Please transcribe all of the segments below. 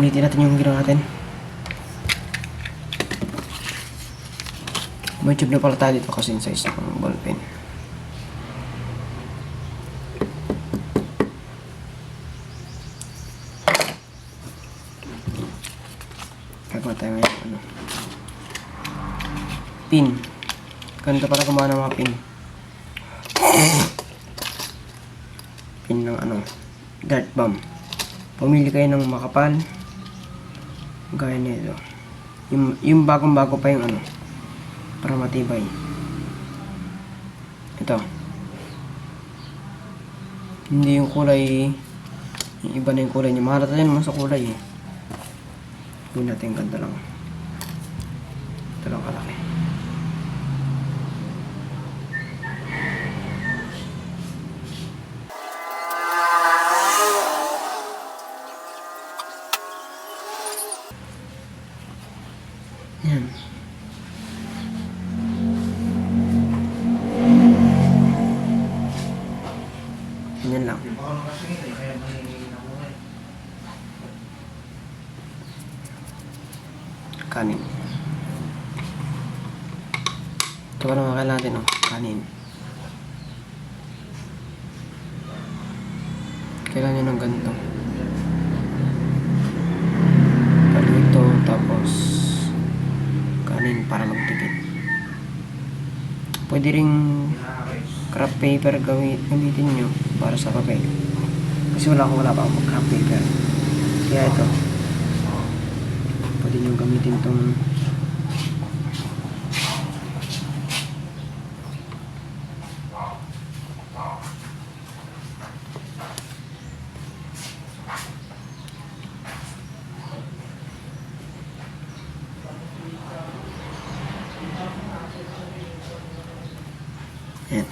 Ulitin natin yung ginawa natin. May tube na pala tayo dito kasi yung size ng ballpen. Gagawa tayo ngayon ano, pin. Ganito para gumawa ng mga pin. Pin ng ano, dart bomb. Pumili kayo ng makapal. Gaya nito. Yung bagong-bago pa yung ano, para matibay. Ito. Hindi yung kulay, yung iba na yung kulay niya. Mahalata yan naman sa kulay eh. Gawin natin ganda lang. Ito lang kalaki. Yan. Yan lang. Kanin. Ito ka naman kailangan natin, oh. Kanin. Kailangan nyo ng ganito. Palito, tapos kanin para magdikit. Pwede ring craft paper gamitin nyo para sa papel. Kasi wala pa akong craft paper. Kaya ito. Pwede nyo gamitin itong yan.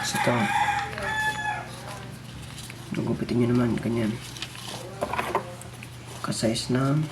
So ito, gugupitin nyo naman ganyan, ka-size ng